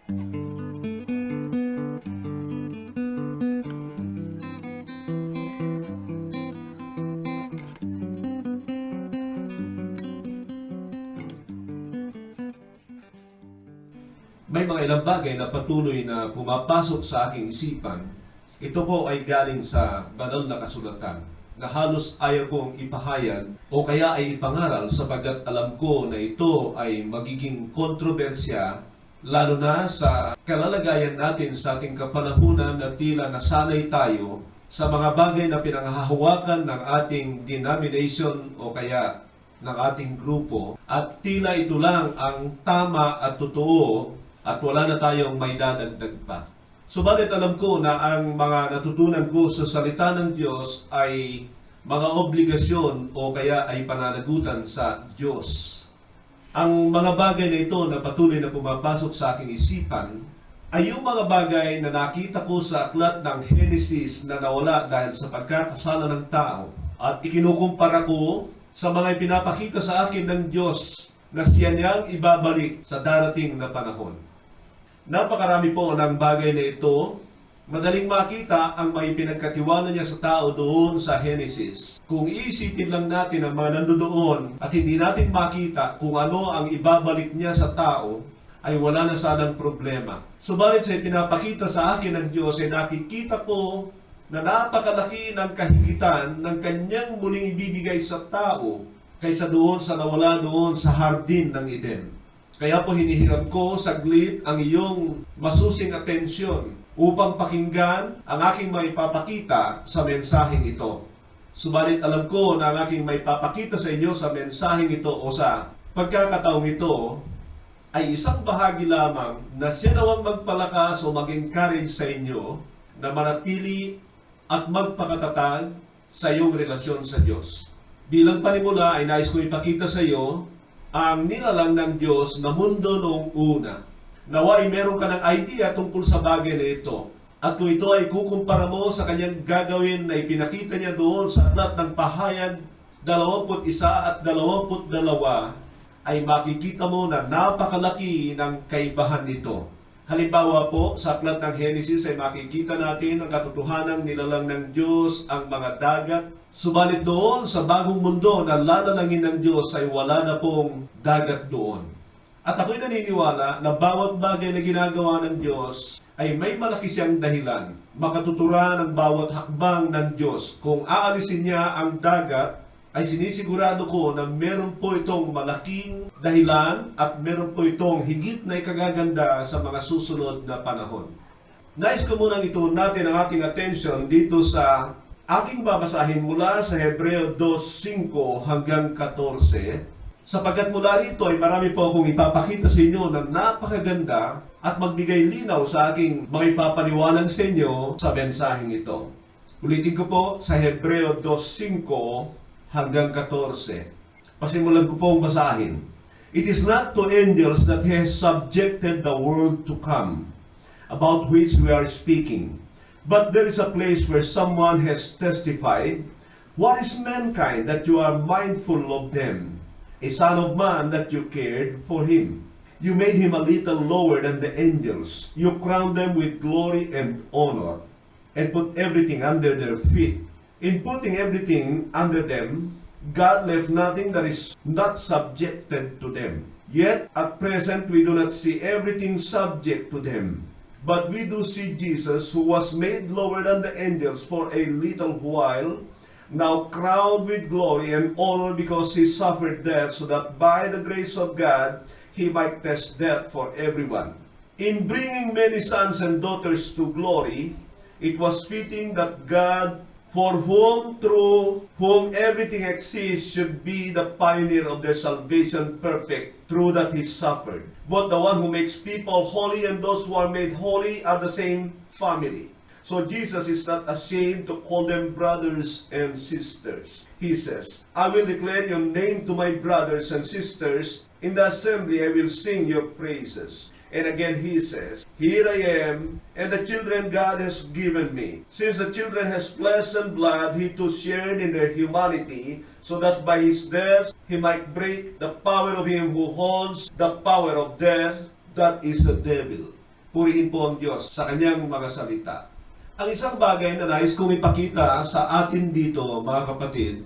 May mga ilang bagay na patuloy na pumapasok sa aking isipan. Ito po ay galing sa banal na kasulatan na halos ayaw kong ipahayag o kaya ay ipangaral sapagkat alam ko na ito ay magiging kontrobersya lalo na sa kalalagayan natin sa ating kapanahunan na tila nasanay tayo sa mga bagay na pinanghahawakan ng ating denomination o kaya ng ating grupo at tila ito lang ang tama at totoo at wala na tayong may dadagdag pa. Subalit alam ko na ang mga natutunan ko sa salita ng Diyos ay mga obligasyon o kaya ay pananagutan sa Diyos. Ang mga bagay na ito na patuloy na pumapasok sa aking isipan ay yung mga bagay na nakita ko sa aklat ng Genesis na nawala dahil sa pagkakasala ng tao at ikinukumpara ko sa mga ipinapakita sa akin ng Diyos na siya niyang ibabalik sa darating na panahon. Napakarami po ng bagay na ito. Madaling makita ang may pinagkatiwala niya sa tao doon sa Genesis. Kung iisipin lang natin ang mga nandoon at hindi natin makita kung ano ang ibabalik niya sa tao, ay wala na sanang problema. Subalit sa pinapakita sa akin ng Diyos ay nakikita ko na napakalaki ng kahigitan ng kanyang muling ibibigay sa tao kaysa doon sa nawala doon sa hardin ng Eden. Kaya po hinihiram ko saglit ang iyong masusing atensyon upang pakinggan ang aking maipapakita sa mensaheng ito. Subalit alam ko na ang aking maipapakita sa inyo sa mensaheng ito o sa pagkakataong ito ay isang bahagi lamang na siya nawang magpalakas o mag-encourage sa inyo na manatili at magpakatatag sa iyong relasyon sa Diyos. Bilang panimula ay nais ko ipakita sa iyo ang nilalang ng Diyos na mundo noong una. Nawa ay meron ka ng idea tungkol sa bagay na ito. At kung ito ay kukumpara mo sa kanyang gagawin na ipinakita niya doon sa aklat ng Pahayag 21 at 22, ay makikita mo na napakalaki ng kaibahan nito. Halimbawa po, sa aklat ng Genesis ay makikita natin ang katotohanan nilalang ng Diyos, ang mga dagat. Subalit doon sa bagong mundo na lalalangin ng Diyos ay wala na pong dagat doon. At ako'y naniniwala na bawat bagay na ginagawa ng Diyos ay may malaki siyang dahilan. Makatuturan ang bawat hakbang ng Diyos. Kung aalisin niya ang dagat, ay sinisigurado ko na meron po itong malaking dahilan at meron po itong higit na ikagaganda sa mga susunod na panahon. Nais ko munang ituon natin ang ating attention dito sa aking babasahin mula sa Hebreo 2:5 hanggang 14, sapagkat mula rito ay marami po akong ipapakita sa inyo na napakaganda at magbigay linaw sa aking makipapaliwanag sa inyo sa mensaheng ito. Ulitin ko po sa Hebreo 2:5 hanggang 14. Pasimulan ko pong basahin. It is not to angels that He has subjected the world to come, about which we are speaking. But there is a place where someone has testified, what is mankind that you are mindful of them? A son of man that you cared for him. You made him a little lower than the angels. You crowned them with glory and honor, and put everything under their feet. In putting everything under them, God left nothing that is not subjected to them. Yet at present we do not see everything subject to them. But we do see Jesus, who was made lower than the angels for a little while, now crowned with glory and honor because He suffered death, so that by the grace of God He might test death for everyone. In bringing many sons and daughters to glory, it was fitting that God, for whom, through whom everything exists, should be the pioneer of their salvation perfect, through that He suffered. But the one who makes people holy and those who are made holy are the same family. So Jesus is not ashamed to call them brothers and sisters. He says, I will declare your name to my brothers and sisters. In the assembly I will sing your praises. And again he says, here I am, and the children God has given me. Since the children has flesh and blood, He too shared in their humanity, so that by His death He might break the power of him who holds the power of death, that is the devil. Purihin po ang Diyos sa kanyang mga salita. Ang isang bagay na nais kong ipakita sa atin dito, mga kapatid,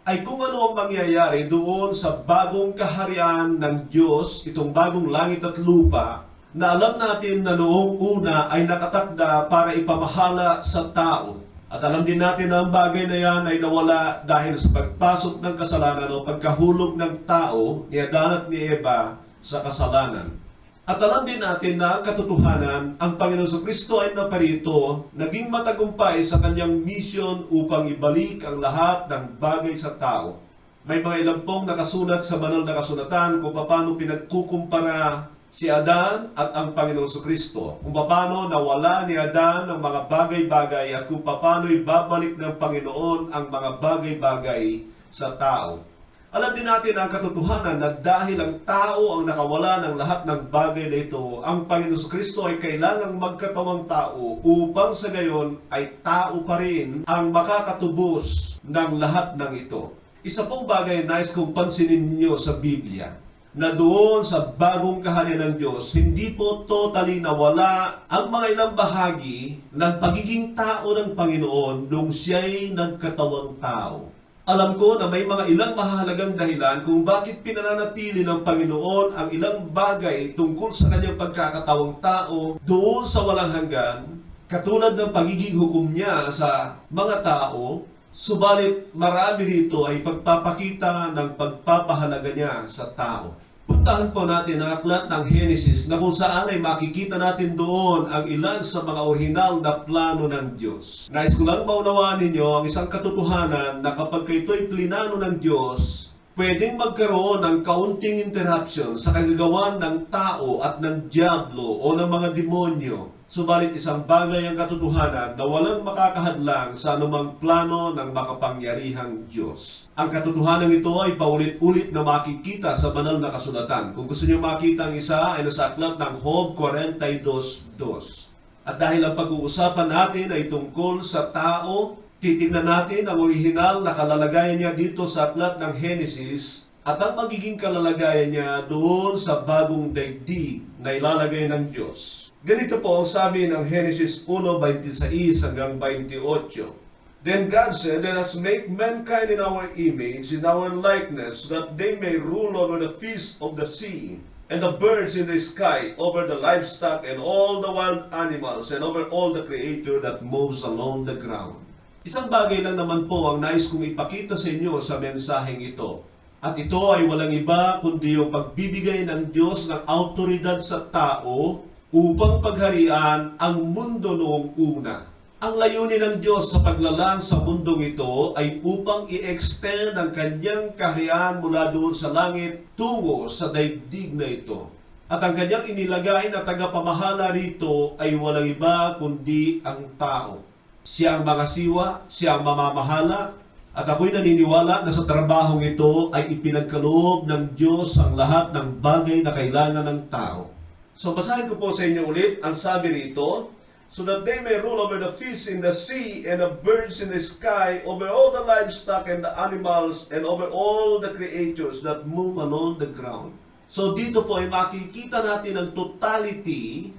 ay kung ano ang mangyayari doon sa bagong kaharian ng Diyos, itong bagong langit at lupa, na alam natin na noong una ay nakatakda para ipamahala sa tao. At alam din natin na ang bagay na yan ay nawala dahil sa pagpasok ng kasalanan o pagkahulog ng tao ni Adan at ni Eva sa kasalanan. At alam din natin na ang katotohanan, ang Panginoon Kristo ay naparito, naging matagumpay sa kanyang mission upang ibalik ang lahat ng bagay sa tao. May mga ilang pong nakasulat sa banal na kasulatan kung paano pinagkukumpara si Adan at ang Panginoon Kristo. Kung paano nawala ni Adan ang mga bagay-bagay at kung paano ibabalik ng Panginoon ang mga bagay-bagay sa tao. Alam din natin ang katotohanan na dahil ang tao ang nakawala ng lahat ng bagay na ito, ang Panginoon Kristo ay kailangang magkatawang tao upang sa gayon ay tao pa rin ang makakatubos ng lahat ng ito. Isa pong bagay na nais kong pansinin niyo sa Biblia, na doon sa bagong kaharian ng Diyos, hindi po totally nawala ang mga ilang bahagi ng pagiging tao ng Panginoon nung siya'y nagkatawang tao. Alam ko na may mga ilang mahalagang dahilan kung bakit pinananatili ng Panginoon ang ilang bagay tungkol sa kanyang pagkakatawang tao doon sa walang hanggan, katulad ng pagiging hukom niya sa mga tao. Subalit marami rito ay pagpapakita ng pagpapahalaga niya sa tao. Puntahan po natin ang aklat ng Genesis na kung saan ay makikita natin doon ang ilan sa mga orihinal na plano ng Diyos. Nais ko lang maunawaan ninyo ang isang katotohanan na kapag ito'y plinano ng Diyos, pwedeng magkaroon ng kaunting interruption sa kagagawan ng tao at ng diablo o ng mga demonyo. Subalit isang bagay ang katotohanan na walang makakahadlang sa anumang plano ng makapangyarihang Diyos. Ang katotohanan ito ay paulit-ulit na makikita sa banal na kasulatan. Kung gusto niyo makita ang isa, ay nasa aklat ng Job 42:2. At dahil ang pag-uusapan natin ay tungkol sa tao, titignan natin ang orihinal na kalalagayan niya dito sa aklat ng Genesis at ang magiging kalalagayan niya doon sa bagong daigdig na ilalagay ng Diyos. Ganito po ang sabi ng Genesis 1:26 hanggang 28. Then God said, "Let us make mankind in our image, in our likeness, that they may rule over the fish of the sea, and the birds in the sky, over the livestock and all the wild animals, and over all the creature that moves along the ground." Isang bagay lang naman po ang nais kong ipakita sa inyo sa mensaheng ito. At ito ay walang iba kundi yung pagbibigay ng Diyos ng autoridad sa tao upang pagharian ang mundo noong una. Ang layunin ng Diyos sa paglalang sa mundong ito ay upang i-extend ang kanyang kaharian mula doon sa langit tungo sa daigdig na ito. At ang kanyang inilagay na tagapamahala rito ay walang iba kundi ang tao. Siya ang mangasiwa, siya ang mamamahala, at ako'y naniniwala na sa trabahong ito ay ipinagkaloob ng Diyos ang lahat ng bagay na kailangan ng tao. So basahin ko po sa inyo ulit ang sabi rito, "So that they may rule over the fish in the sea and the birds in the sky, over all the livestock and the animals, and over all the creatures that move along the ground." So dito po ay makikita natin ang totality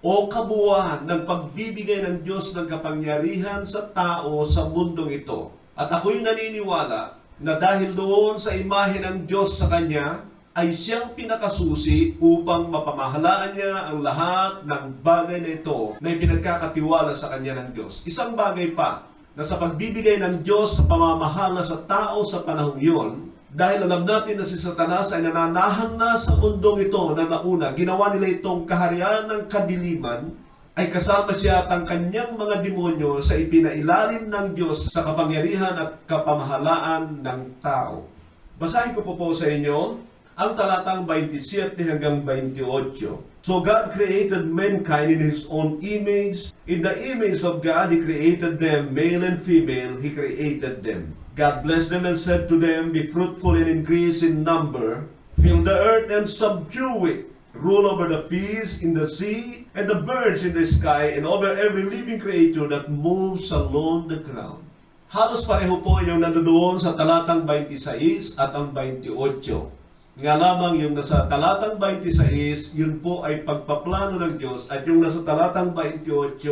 o kabuuan ng pagbibigay ng Diyos ng kapangyarihan sa tao sa mundong ito. At ako'y naniniwala na dahil doon sa imahe ng Diyos sa Kanya, ay siyang pinakasusi upang mapamahalaan niya ang lahat ng bagay na ito na ipinagkakatiwala sa Kanya ng Diyos. Isang bagay pa, na sa pagbibigay ng Diyos sa pamamahala sa tao sa panahong iyon, dahil alam natin na si Satanas ay nananahan na sa mundong ito na nauna, ginawa nila itong kaharian ng kadiliman, ay kasama siya at ang kanyang mga demonyo sa ipinailalim ng Diyos sa kapangyarihan at kapamahalaan ng tao. Basahin ko po sa inyo ang talatang 27 hanggang 28. "So God created mankind in His own image. In the image of God He created them, male and female He created them. God blessed them and said to them, Be fruitful and increase in number, fill the earth and subdue it. Rule over the fish in the sea and the birds in the sky and over every living creature that moves along the ground." Halos pareho po yung nandoon sa talatang 26 at ang 28. Nga lamang yung nasa talatang 26, yun po ay pagpaplano ng Diyos, at yung nasa talatang 28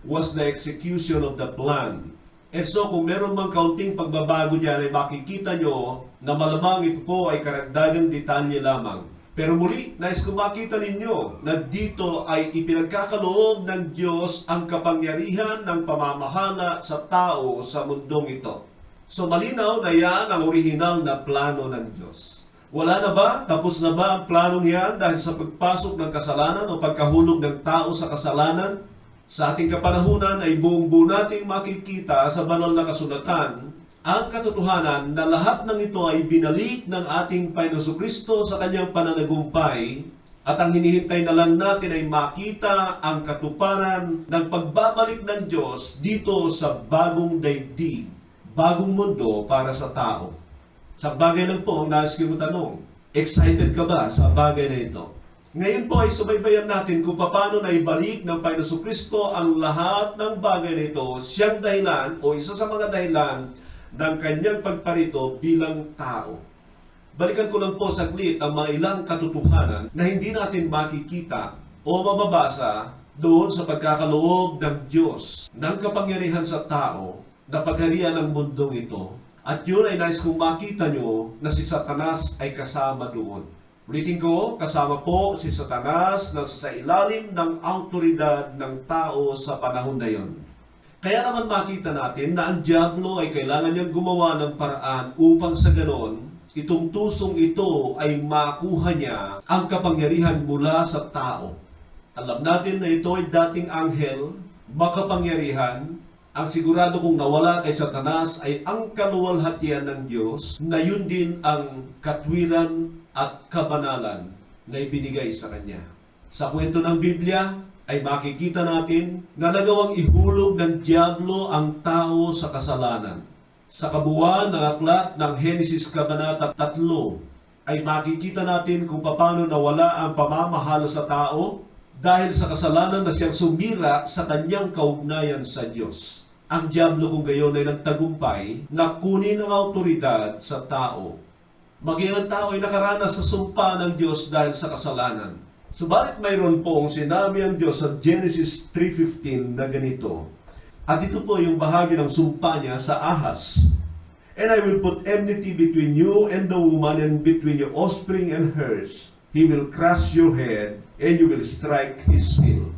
was the execution of the plan. And so kung meron mang kaunting pagbabago dyan, ay makikita nyo na malamang ito po ay karagdagang detalye lamang. Pero muli, nais ko makita ninyo na dito ay ipinagkakaloob ng Diyos ang kapangyarihan ng pamamahala sa tao sa mundong ito. So malinaw na yan ang orihinal na plano ng Diyos. Wala na ba? Tapos na ba ang planong yan dahil sa pagpasok ng kasalanan o pagkahulog ng tao sa kasalanan? Sa ating kapanahunan ay buong-buo nating makikita sa banal na kasulatan ang katotohanan na lahat ng ito ay binalik ng ating Panginoong Kristo sa kanyang pananagumpay, at ang hinihintay na lang natin ay makita ang katuparan ng pagbabalik ng Diyos dito sa bagong daigdig, bagong mundo para sa tao. Sa bagay lang po ang nais kong tanong, excited ka ba sa bagay na ito? Ngayon po ay subaybayan natin kung paano na ibalik ng Panginoong Kristo ang lahat ng bagay na ito, siyang dahilan o isa sa mga dahilan ng kanyang pagparito bilang tao. Balikan ko lang po saglit ang mga ilang katotohanan na hindi natin makikita o mababasa doon sa pagkakaloob ng Diyos ng kapangyarihan sa tao na pagharian ng mundong ito. At yun ay nais kong makita nyo na si Satanas ay kasama doon. Ulitin ko, kasama po si Satanas na sa ilalim ng autoridad ng tao sa panahon na yon. Kaya naman makita natin na ang Diablo ay kailangan niyang gumawa ng paraan upang sa ganon, itong tusong ito ay makuha niya ang kapangyarihan mula sa tao. Alam natin na ito ay dating anghel, makapangyarihan. Ang sigurado kong nawala kay Satanas ay ang kaluwalhatian ng Diyos na yun din ang katwiran at kabanalan na ibinigay sa Kanya. Sa kwento ng Biblia, ay makikita natin na nagawang ihulog ng Diablo ang tao sa kasalanan. Sa kabuuan ng aklat ng Henesis Kabanata 3, ay makikita natin kung paano nawala ang pamamahala sa tao dahil sa kasalanan na siyang sumira sa kanyang kaugnayan sa Diyos. Ang Diablo kung gayon ay nagtagumpay na kunin ang autoridad sa tao. Maging ang tao ay nakaranas sa sumpa ng Diyos dahil sa kasalanan. Subalit mayroon pong sinabi ang Diyos sa Genesis 3:15 na ganito. At ito po yung bahagi ng sumpa niya sa ahas. And I will put enmity between you and the woman, and between your offspring and hers. He will crush your head, and you will strike his heel.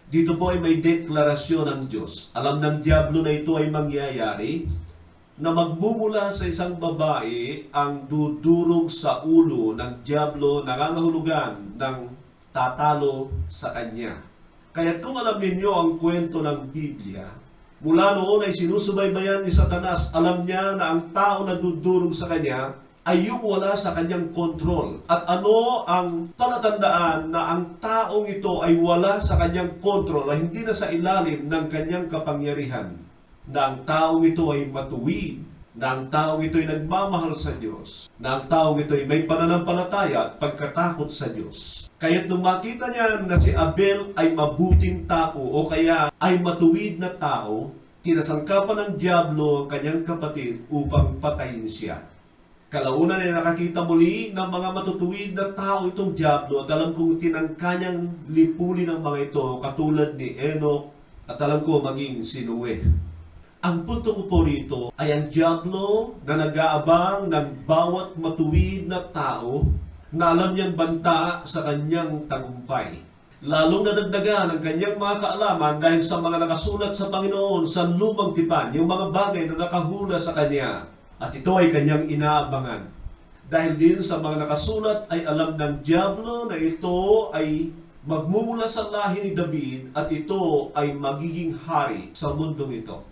Dito po ay may deklarasyon ng Diyos. Alam ng Diablo na ito ay mangyayari, na magmumula sa isang babae ang dudurog sa ulo ng Diablo, nangangahulugan ng tatalo sa kanya. Kaya kung alam ninyo ang kwento ng Biblia, mula noon ay sinusubaybayan ni Satanas. Alam niya na ang tao na dudurog sa kanya ay yung wala sa kanyang kontrol. At ano ang palatandaan na ang taong ito ay wala sa kanyang kontrol, ay hindi na sa ilalim ng kanyang kapangyarihan, na ang taong ito ay matuwid, na ang taong ito ay nagmamahal sa Diyos, na ang taong ito ay may pananampalataya at pagkatakot sa Diyos. Kaya't nung makita niya na si Abel ay mabuting tao o kaya ay matuwid na tao, tinasangkapan ng Diablo ang kanyang kapatid upang patayin siya. Kalaunan ay nakakita muli ng mga matutuwid na tao itong Diablo, at alam kong tinangka niyang lipulin ang mga ito katulad ni Enoch, at alam ko maging si Noe. Ang punto ko po rito ay ang Diablo na nag-aabang ng bawat matuwid na tao na alam niyang banta sa kanyang tagumpay. Lalong nadagdagan ang kanyang mga kaalaman dahil sa mga nakasulat sa Panginoon sa lumang tipan, yung mga bagay na nakahula sa kanya. At ito ay kanyang inaabangan. Dahil din sa mga nakasulat ay alam ng Diablo na ito ay magmumula sa lahi ni David at ito ay magiging hari sa mundong ito.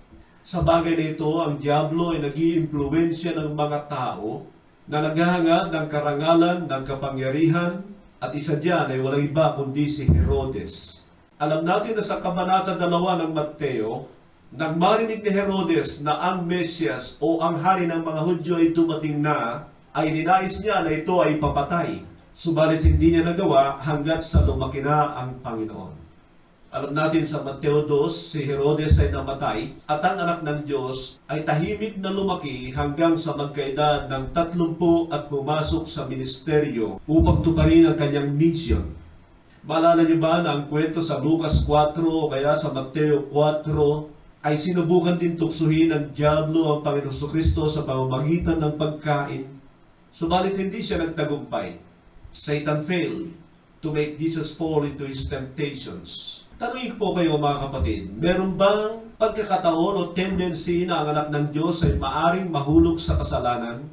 Sa bagay na ito, ang Diablo ay nag-iimpluwensya ng mga tao na naghahangad ng karangalan, ng kapangyarihan, at isa diyan ay walang iba kundi si Herodes. Alam natin na sa Kabanata 2 ng Mateo, nang marinig ni Herodes na ang Mesyas o ang hari ng mga Hudyo ay dumating na, ay ninais niya na ito ay papatay. Subalit hindi niya nagawa hanggat sa lumaki na ang Panginoon. Alam natin sa Mateo 2, si Herodes ay namatay at ang anak ng Diyos ay tahimik na lumaki hanggang sa magkaedad ng 30 at pumasok sa ministeryo upang tuparin ang kanyang mission. Maalala niyo ba na ang kwento sa Lucas 4 o kaya sa Mateo 4 ay sinubukan din tuksuhin ng Diablo ang Panginoon Kristo sa pamamagitan ng pagkain? Subalit hindi siya nagtagumpay. Satan failed to make Jesus fall into his temptations. Tanungin po kayo mga kapatid, meron bang pagkakataon o tendency na ang anak ng Diyos ay maaring mahulog sa kasalanan?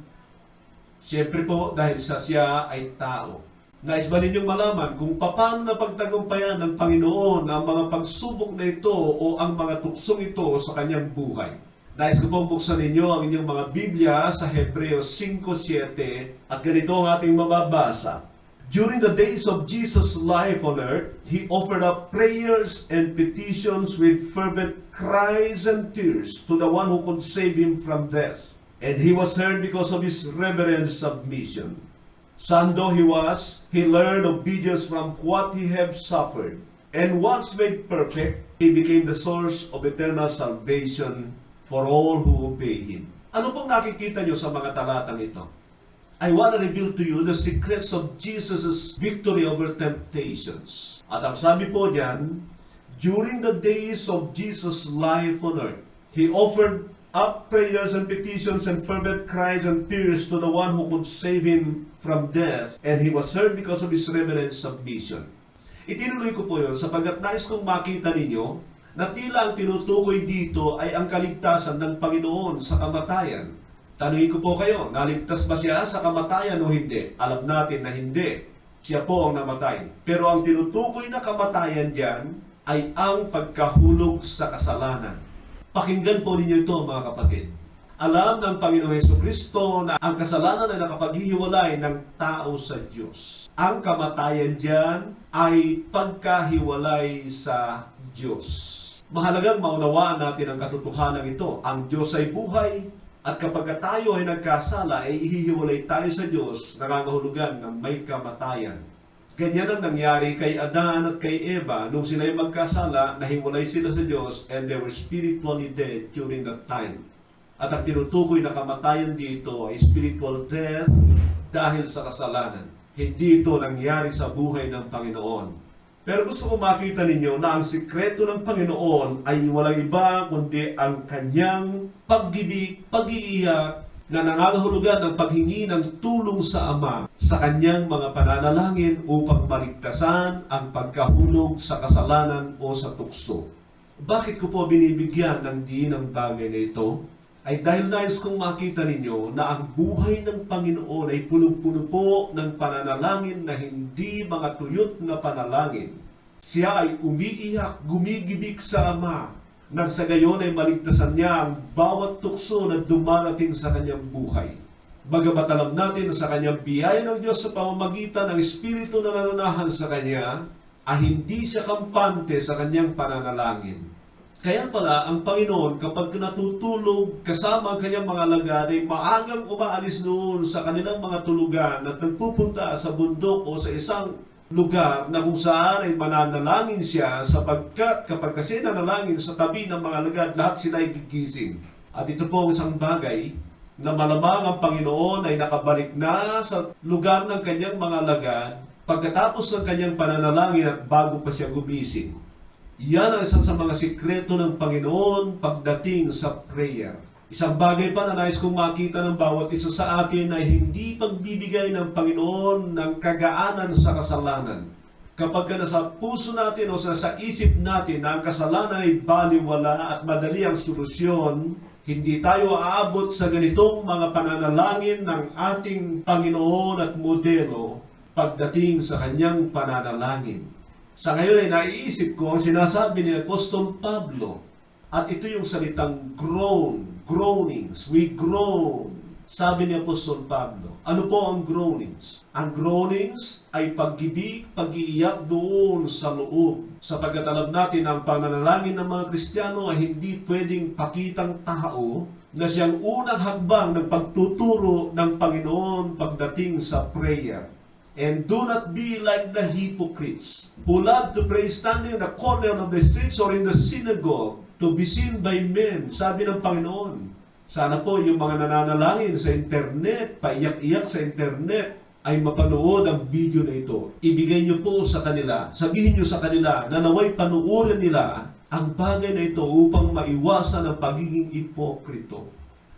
Siyempre po dahil siya ay tao. Nais ba ninyong malaman kung paano napagtagumpayan ng Panginoon ang mga pagsubok na ito o ang mga tuksong ito sa kanyang buhay? Nais ko pong buksan ninyo ang inyong mga Biblia sa Hebreo 5:7 at ganito ang ating mababasa. During the days of Jesus' life on earth, He offered up prayers and petitions with fervent cries and tears to the one who could save Him from death. And He was heard because of His reverent submission. Son though He was, He learned obedience from what He had suffered. And once made perfect, He became the source of eternal salvation for all who obey Him. Ano pong nakikita nyo sa mga talatang ito? I want to reveal to you the secrets of Jesus' victory over temptations. At ang sabi po diyan, during the days of Jesus' life on earth, He offered up prayers and petitions and fervent cries and tears to the one who could save Him from death, and He was heard because of His reverent submission. Itinuloy ko po yun sapagkat nais kong makita ninyo na tila ang tinutukoy dito ay ang kaligtasan ng Panginoon sa kamatayan. Tanungin ko po kayo, naligtas ba siya sa kamatayan o hindi? Alam natin na hindi. Siya po ang namatay. Pero ang tinutukoy na kamatayan diyan ay ang pagkahulog sa kasalanan. Pakinggan po ninyo ito mga kapatid. Alam ng Panginoong Jesucristo na ang kasalanan ay nakapaghihiwalay ng tao sa Diyos. Ang kamatayan diyan ay pagkahiwalay sa Diyos. Mahalagang maunawaan natin ang katotohanan ito. Ang Diyos ay buhay. At kapag tayo ay nagkasala, ay ihihiwalay tayo sa Diyos, nangangahulugan ng may kamatayan. Ganyan ang nangyari kay Adan at kay Eva nung sila ay magkasala, nahiwalay sila sa Diyos and they were spiritually dead during that time. At ang tinutukoy na kamatayan dito ay spiritual death dahil sa kasalanan. Hindi ito nangyari sa buhay ng Panginoon. Pero gusto ko makita ninyo na ang sikreto ng Panginoon ay walang iba kundi ang kanyang pag-ibig, pag-iiyak na nangangahulugan ng paghingi ng tulong sa Ama sa kanyang mga pananalangin upang maligtasan ang pagkahulog sa kasalanan o sa tukso. Bakit ko po binibigyan ng diin ang bagay na ito? Ay dahil nais kong makita ninyo na ang buhay ng Panginoon ay punong-puno po ng pananalangin na hindi mga tuyot na panalangin. Siya ay umiiyak, gumigibig sa Ama, nang sa gayon ay maligtasan niya ang bawat tukso na dumarating sa kanyang buhay. Bagamat alam natin na sa kanyang biyaya ng Diyos sa pamamagitan ng Espiritu na nananahan sa kanya, ay hindi siya kampante sa kanyang pananalangin. Kaya pala, ang Panginoon, kapag natutulog kasama ang kanyang mga alagad, ay maagang umaalis noon sa kanilang mga tulugan at nagpupunta sa bundok o sa isang lugar na kung saan ay mananalangin siya sapagkat kapag kasi nanalangin sa tabi ng mga alagad, lahat sila ay gigising. At ito po ang isang bagay na malamang ang Panginoon ay nakabalik na sa lugar ng kanyang mga alagad pagkatapos ng kanyang pananalangin at bago pa siya gumising. Yan ang isa sa mga sikreto ng Panginoon pagdating sa prayer. Isang bagay pa na nais kong makita ng bawat isa sa atin ay hindi pagbibigay ng Panginoon ng kagaanan sa kasalanan. Kapag nasa puso natin o sa isip natin na ang kasalanan ay baliwala at madali ang solusyon, hindi tayo aabot sa ganitong mga pananalangin ng ating Panginoon at modelo pagdating sa kanyang pananalangin. Sa ngayon ay naiisip ko ang sinasabi ni Apostol Pablo. At ito yung salitang groanings. We groan. Sabi ni Apostol Pablo. Ano po ang groanings? Ang groanings ay pag-ibig, pag-iiyak doon sa loob. Sapagkat alam natin ang pananalangin ng mga Kristiyano ay hindi pwedeng pakitang tao na siyang unang hakbang ng pagtuturo ng Panginoon pagdating sa prayer. And do not be like the hypocrites, who love to pray standing in the corner of the streets or in the synagogue, to be seen by men. Sabi ng Panginoon, sana po yung mga nananalangin sa internet, paiyak-iyak sa internet, ay mapanood ang video na ito. Ibigay niyo po sa kanila, sabihin niyo sa kanila na naway panuorin nila ang bagay na ito upang maiwasan ang pagiging hipokrito.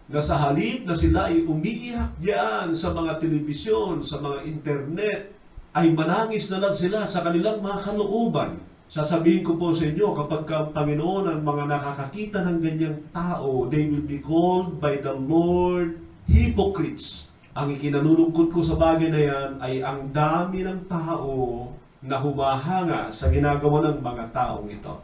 Na sa halip na sila ay umiiyak diyan sa mga telebisyon, sa mga internet, ay manangis na lang sila sa kanilang mga kalooban. Sasabihin ko po sa inyo, kapag ang Panginoon ang mga nakakakita ng ganyang tao, they will be called by the Lord hypocrites. Ang ikinalulungkot ko sa bagay na yan ay ang dami ng tao na humahanga sa ginagawa ng mga taong ito.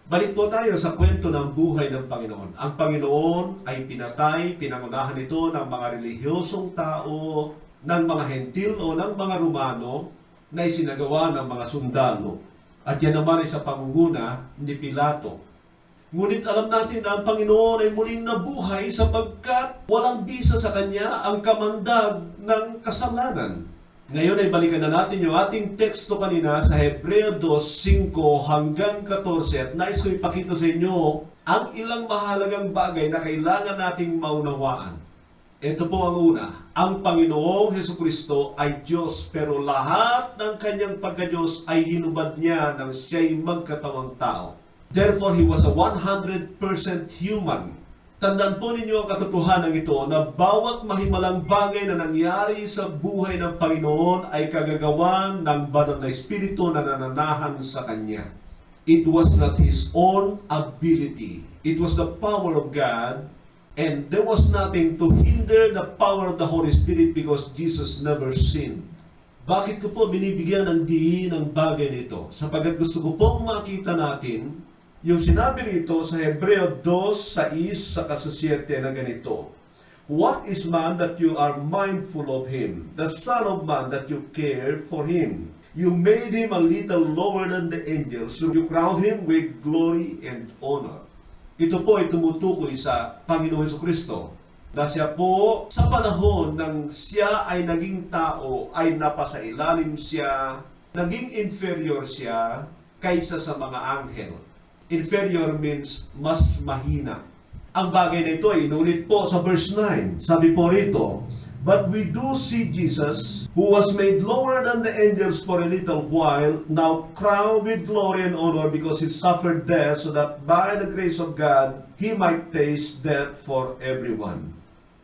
Balik po tayo sa kwento ng buhay ng Panginoon. Ang Panginoon ay pinatay, pinangunahan ito ng mga relihiyosong tao, ng mga Hentil o ng mga Romano na isinagawa ng mga sundalo. At yan naman ay sa pangunguna ni Pilato. Ngunit alam natin na ang Panginoon ay muling nabuhay sapagkat walang bisa sa Kanya ang kamandag ng kasalanan. Ngayon ay balikan na natin yung ating teksto kanina sa Hebreo 2:5 hanggang 14 at nais ko ipakita sa inyo ang ilang mahalagang bagay na kailangan nating maunawaan. Ito po ang una, ang Panginoong Hesukristo ay Diyos pero lahat ng Kanyang pagka-Diyos ay hinubad niya nang siya'y magkatawang tao. Therefore, He was a 100% human. Tandaan po ninyo ang katotohanan ito na bawat mahimalang bagay na nangyari sa buhay ng Panginoon ay kagagawan ng banal na Espiritu na nananahan sa Kanya. It was not His own ability. It was the power of God, and there was nothing to hinder the power of the Holy Spirit because Jesus never sinned. Bakit ko po binibigyan ng diin ang bagay nito? Sapagkat gusto ko pong makita natin yung sinabi nito sa Hebreo 2:6 sa 7 na ganito, what is man that you are mindful of him? The Son of Man that you care for him. You made him a little lower than the angels, so you crowned him with glory and honor. Ito po ay tumutukoy sa Panginoon Jesucristo na siya po sa panahon ng siya ay naging tao ay napasailalim siya, naging inferior siya kaysa sa mga anghel. Inferior means mas mahina. Ang bagay na ito ay inulit po sa verse 9. Sabi po rito, but we do see Jesus, who was made lower than the angels for a little while, now crowned with glory and honor because He suffered death, so that by the grace of God, He might taste death for everyone.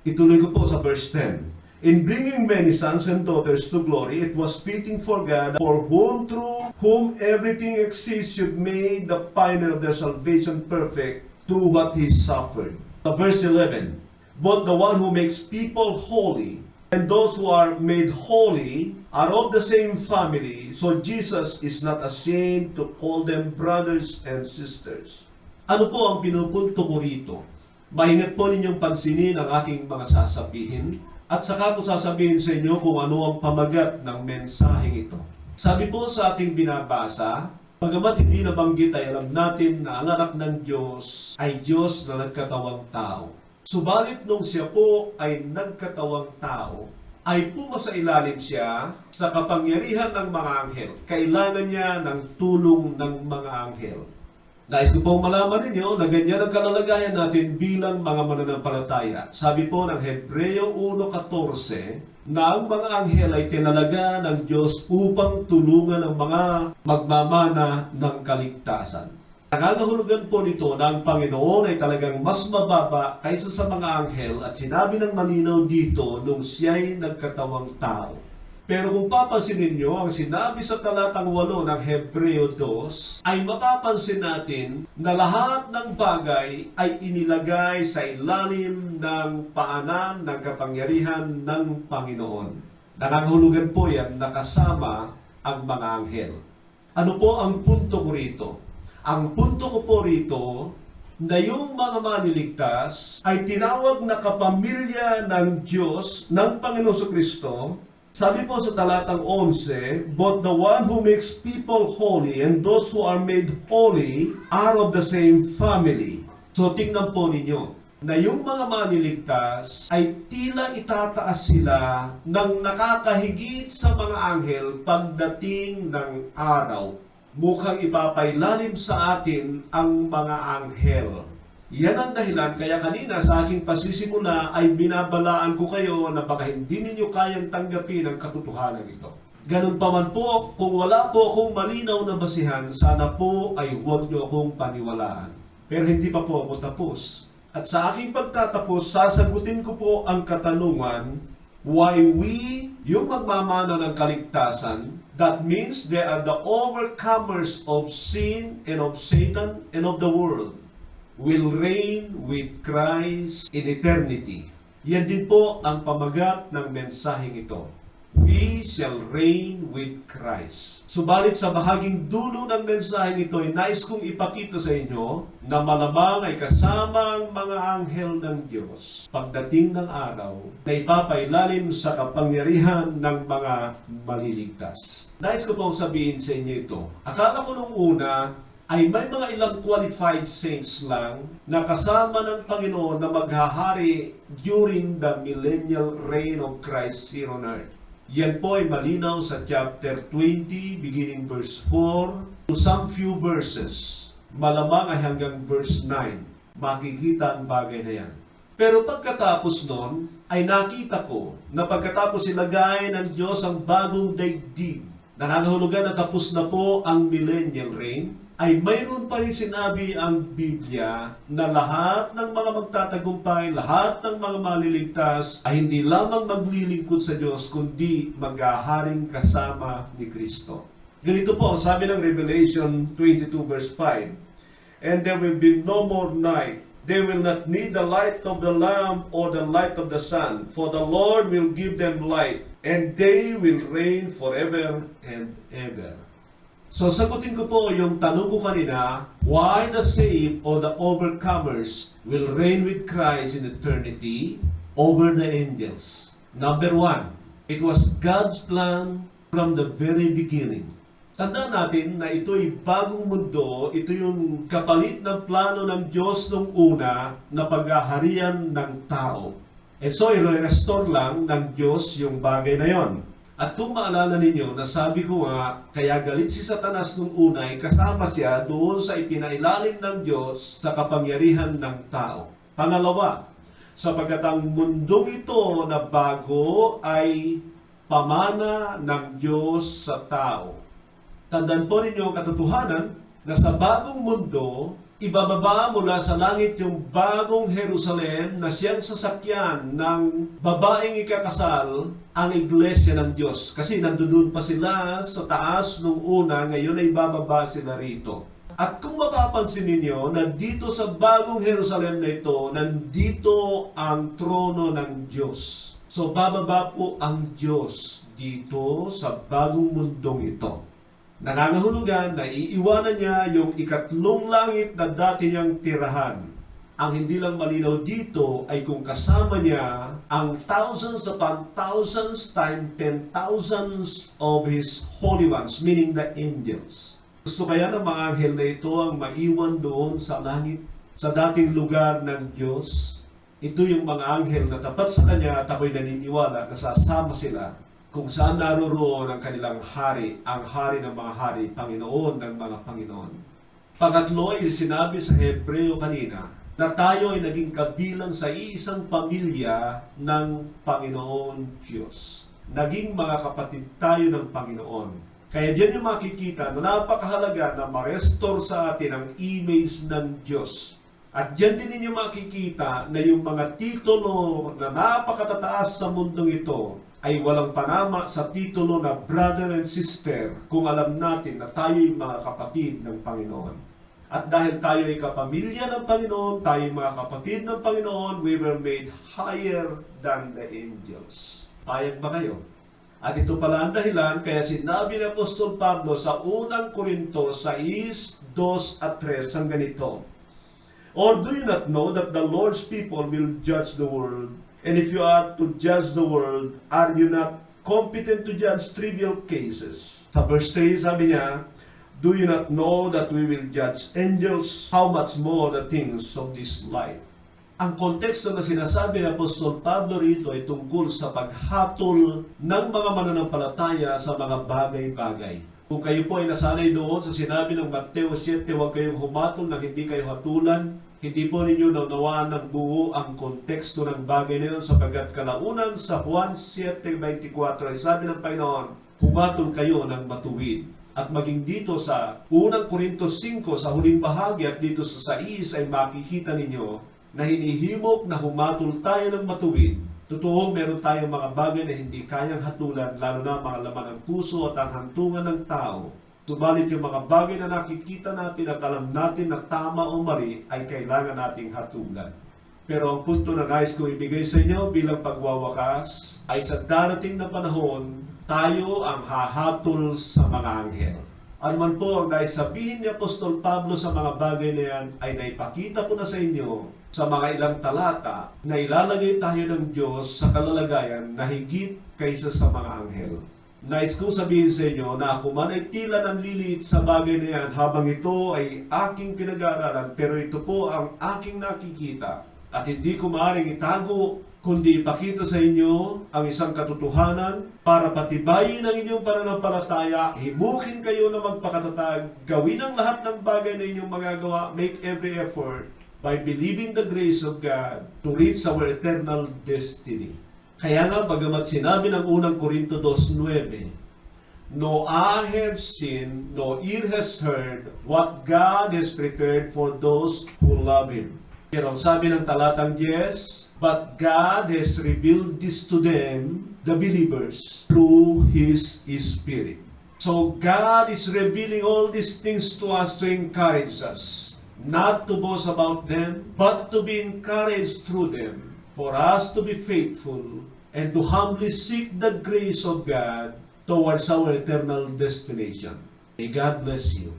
Ituloy ko po sa verse 10. In bringing many sons and daughters to glory, it was fitting for God, for whom through whom everything exists, should make the pioneer of their salvation perfect through what He suffered. Verse 11, but the one who makes people holy, and those who are made holy, are of the same family, so Jesus is not ashamed to call them brothers and sisters. Ano po ang pinupunto ko rito? Maingat po ninyong pansinin ang aking mga sasabihin, at saka ko sasabihin sa inyo kung ano ang pamagat ng mensaheng ito. Sabi po sa ating binabasa, bagamat hindi nabanggit ay alam natin na ang anak ng Diyos ay Diyos na nagkatawang tao. Subalit nung siya po ay nagkatawang tao, ay pumasailalim siya sa kapangyarihan ng mga anghel. Kailangan niya ng tulong ng mga anghel. Nais ko pong malaman ninyo na ganyan ang kalalagayan natin bilang mga mananampalataya. Sabi po ng Hebreo 1:14 na ang mga anghel ay tinalaga ng Diyos upang tulungan ang mga magmamana ng kaligtasan. Nangangahulugan po nito na ang Panginoon ay talagang mas mababa kaysa sa mga anghel at sinabi ng malinaw dito nung siya'y nagkatawang tao. Pero kung papansinin nyo, ang sinabi sa talatang 8 ng Hebreo 2, ay mapapansin natin na lahat ng bagay ay inilagay sa ilalim ng paanan ng kapangyarihan ng Panginoon. Nangangahulugan po yan nakasama ang mga anghel. Ano po ang punto ko rito? Ang punto ko po rito na yung mga maniligtas ay tinawag na kapamilya ng Diyos, ng Panginoon Jesucristo. Sabi po sa talatang 11, but the one who makes people holy and those who are made holy are of the same family. So tingnan po ninyo, na yung mga maniligtas ay tila itataas sila ng nakakahigit sa mga anghel pagdating ng araw. Mukhang ipapailalim sa atin ang mga anghel. Yan ang dahilan kaya kanina sa aking pasisimula ay binabalaan ko kayo na baka hindi ninyo kayang tanggapin ang katotohanan ito. Ganun pa man po, kung wala po akong malinaw na basihan, sana po ay huwag nyo akong paniwalaan. Pero hindi pa po ako tapos. At sa aking pagtatapos, sasagutin ko po ang katanungan, why we, yung magmamana ng kaligtasan, that means they are the overcomers of sin and of Satan and of the world, will reign with Christ in eternity. Yan din po ang pamagat ng mensaheng ito. We shall reign with Christ. Subalit sa bahaging dulo ng mensaheng ito ay nais kong ipakita sa inyo na malamang ay kasama ang mga anghel ng Diyos pagdating ng araw na ipapailalim sa kapangyarihan ng mga maliligtas. Nais ko pong sabihin sa inyo ito. Akala ko nung una ay may mga ilang qualified saints lang na kasama ng Panginoon na maghahari during the millennial reign of Christ here on earth. Yan po ay malinaw sa chapter 20, beginning verse 4, to some few verses. Malamang ay hanggang verse 9. Makikita ang bagay na yan. Pero pagkatapos nun, ay nakita ko na pagkatapos ilagay ng Diyos ang bagong daigdig, nangangahulugan na tapos na po ang millennial reign, ay mayroon pa rin sinabi ang Biblia na lahat ng mga magtatagumpay, lahat ng mga maliligtas ay hindi lamang maglilingkod sa Diyos, kundi maghaharing kasama ni Kristo. Ganito po, sabi ng Revelation 22 verse 5, and there will be no more night. They will not need the light of the lamp or the light of the sun, for the Lord will give them light, and they will reign forever and ever. So sagutin ko po yung tanong ko kanina, why the saved or the overcomers will reign with Christ in eternity over the angels? Number one, it was God's plan from the very beginning. Tandaan natin na ito'y bagong mundo, ito yung kapalit ng plano ng Diyos nung una na paghaharian ng tao. And so, i-restore lang ng Diyos yung bagay na yon. At kung maalala ninyo, nasabi ko nga, kaya galit si Satanas nung una ay kasama siya doon sa ipinailalim ng Diyos sa kapangyarihan ng tao. Pangalawa, sapagkat ang mundong ito na bago ay pamana ng Diyos sa tao. Tandaan po ninyo ang katotohanan na sa bagong mundo, ibababa mula sa langit yung bagong Jerusalem na siyang sasakyan ng babaeng ikakasal ang iglesia ng Diyos. Kasi nandoon pa sila sa taas nung una, ngayon ay bababa sila rito. At kung mapapansin ninyo na dito sa bagong Jerusalem na ito, nandito ang trono ng Diyos. So bababa po ang Diyos dito sa bagong mundong ito. Nangangahulugan na iiwanan niya yung ikatlong langit na dati niyang tirahan. Ang hindi lang malinaw dito ay kung kasama niya ang thousands upon thousands times 10,000s of His holy ones, meaning the angels. Gusto kaya ng mga anghel na ito ang maiwan doon sa langit, sa dating lugar ng Diyos? Ito yung mga anghel na tapat sa Kanya at ako'y naniniwala na sasama sila kung saan naroroon ang kanilang hari, ang hari ng mga hari, Panginoon ng mga Panginoon. Pangatlo ay sinabi sa Hebreo kanina na tayo ay naging kabilang sa iisang pamilya ng Panginoon Diyos. Naging mga kapatid tayo ng Panginoon. Kaya diyan yung makikita na napakahalaga na ma-restore sa atin ang image ng Diyos. At diyan din ninyo makikita na yung mga titulo na napakatataas sa mundong ito ay walang panama sa titulo na brother and sister kung alam natin na tayo'y mga kapatid ng Panginoon. At dahil tayo ay kapamilya ng Panginoon, tayo mga kapatid ng Panginoon, we were made higher than the angels. Payag ba kayo? At ito pala ang dahilan, kaya sinabi ni Apostol Pablo sa unang Korinto 6:2 at 3 ang ganito, or do you not know that the Lord's people will judge the world? And if you are to judge the world, are you not competent to judge trivial cases? Sa verse 3, sabi niya, do you not know that we will judge angels? How much more the things of this life? Ang konteksto na sinasabi ni Apostol Pablo rito ay tungkol sa paghatol ng mga mananampalataya sa mga bagay-bagay. Kung kayo po ay nasanay doon sa sinabi ng Mateo 7, huwag kayong humatol na hindi kayo hatulan, hindi po ninyo naunawaan ng buo ang konteksto ng bagay na yun, sapagkat kalaunan sa Juan 7:24 ay sabi ng Panginoon, humatol kayo ng matuwid. At maging dito sa unang Korintos 5 sa huling bahagi at dito sa 6 ay makikita ninyo na hinihimok na humatol tayo ng matuwid. Totoo, meron tayong mga bagay na hindi kayang hatulan, lalo na mga laman ng puso at ang hantungan ng tao. Subalit yung mga bagay na nakikita natin at alam natin na tama o mali ay kailangan nating hatulan. Pero ang punto na nais ko ibigay sa inyo bilang pagwawakas ay sa darating na panahon, tayo ang hahatol sa mga anghel. Ano man po ang nais sabihin ni Apostol Pablo sa mga bagay na yan ay naipakita ko na sa inyo sa mga ilang talata na ilalagay tayo ng Diyos sa kalalagayan na higit kaysa sa mga anghel. Nais kong sabihin sa inyo na ako man ay tila nanlilit sa bagay na yan habang ito ay aking pinag-aaralan, pero ito po ang aking nakikita at hindi ko maaaring itago kundi ipakita sa inyo ang isang katotohanan para patibayin ang inyong pananampalataya, himukin kayo na magpakatatag, gawin ang lahat ng bagay na inyong magagawa, make every effort by believing the grace of God to reach our eternal destiny. Kaya nga, bagamat sinabi ng unang Korinto 2:9, no eye have seen, no ear has heard what God has prepared for those who love Him. Pero ang sabi ng talatang 10, but God has revealed this to them, the believers, through His Spirit. So God is revealing all these things to us to encourage us, not to boast about them, but to be encouraged through them, for us to be faithful and to humbly seek the grace of God towards our eternal destination. May God bless you.